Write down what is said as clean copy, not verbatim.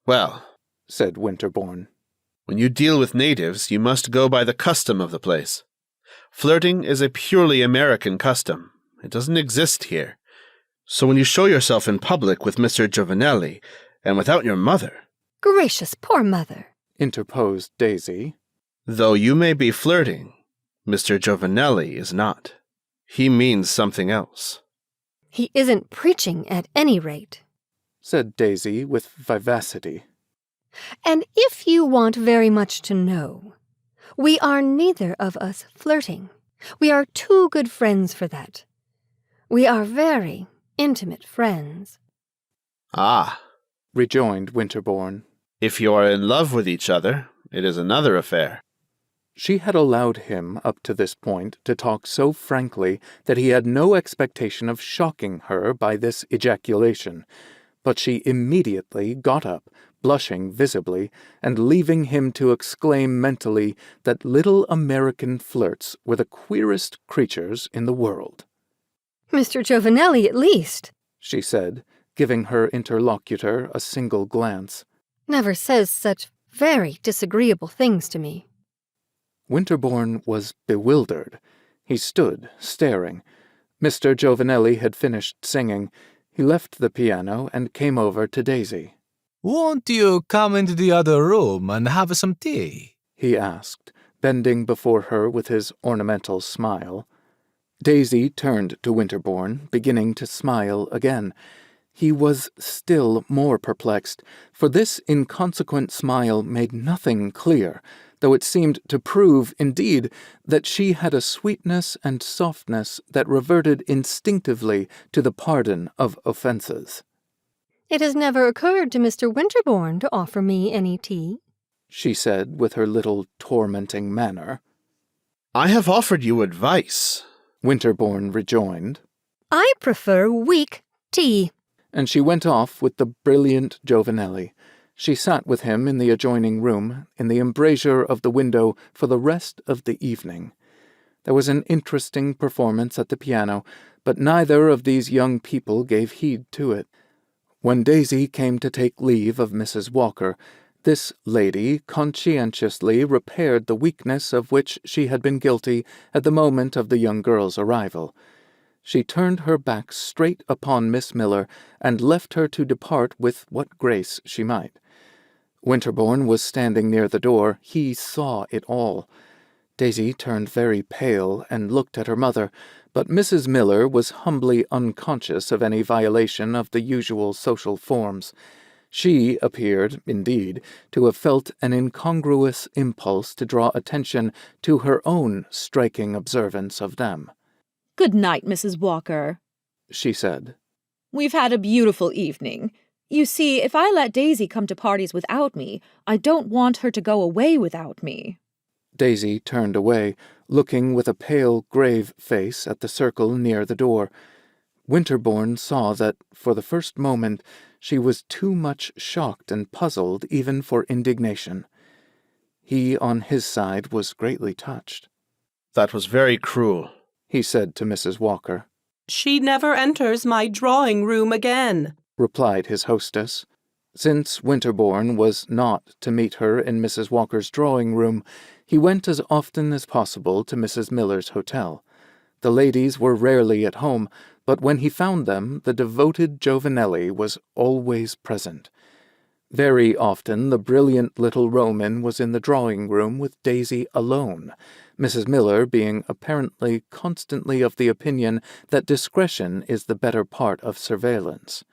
Well, said Winterbourne, when you deal with natives, you must go by the custom of the place. Flirting is a purely American custom. It doesn't exist here. So when you show yourself in public with Mr. Giovanelli, and without your mother— Gracious, poor mother, interposed Daisy. Though you may be flirting, Mr. Giovanelli is not. He means something else. He isn't preaching at any rate, said Daisy with vivacity. And if you want very much to know, we are neither of us flirting. We are too good friends for that. We are very intimate friends. Ah, rejoined Winterbourne. If you are in love with each other, it is another affair. She had allowed him up to this point to talk so frankly that he had no expectation of shocking her by this ejaculation, but she immediately got up, blushing visibly, and leaving him to exclaim mentally that little American flirts were the queerest creatures in the world. Mr. Giovanelli, at least, she said, giving her interlocutor a single glance, never says such very disagreeable things to me. Winterbourne was bewildered. He stood, staring. Mr. Giovanelli had finished singing. He left the piano and came over to Daisy. "Won't you come into the other room and have some tea?" he asked, bending before her with his ornamental smile. Daisy turned to Winterbourne, beginning to smile again. He was still more perplexed, for this inconsequent smile made nothing clear, though it seemed to prove, indeed, that she had a sweetness and softness that reverted instinctively to the pardon of offences. It has never occurred to Mr. Winterbourne to offer me any tea, she said with her little tormenting manner. I have offered you advice, Winterbourne rejoined. I prefer weak tea. And she went off with the brilliant Giovanelli. She sat with him in the adjoining room, in the embrasure of the window, for the rest of the evening. There was an interesting performance at the piano, but neither of these young people gave heed to it. When Daisy came to take leave of Mrs. Walker, this lady conscientiously repaired the weakness of which she had been guilty at the moment of the young girl's arrival. She turned her back straight upon Miss Miller and left her to depart with what grace she might. Winterbourne was standing near the door. He saw it all. Daisy turned very pale and looked at her mother, but Mrs. Miller was humbly unconscious of any violation of the usual social forms. She appeared, indeed, to have felt an incongruous impulse to draw attention to her own striking observance of them. "Good night, Mrs. Walker," she said. "We've had a beautiful evening. You see, if I let Daisy come to parties without me, I don't want her to go away without me." Daisy turned away, looking with a pale, grave face at the circle near the door. Winterbourne saw that, for the first moment, she was too much shocked and puzzled even for indignation. He, on his side, was greatly touched. That was very cruel, he said to Mrs. Walker. "She never enters my drawing-room again," replied his hostess. Since Winterbourne was not to meet her in Mrs. Walker's drawing-room, he went as often as possible to Mrs. Miller's hotel. The ladies were rarely at home, but when he found them, the devoted Giovanelli was always present. Very often the brilliant little Roman was in the drawing-room with Daisy alone, Mrs. Miller being apparently constantly of the opinion that discretion is the better part of surveillance.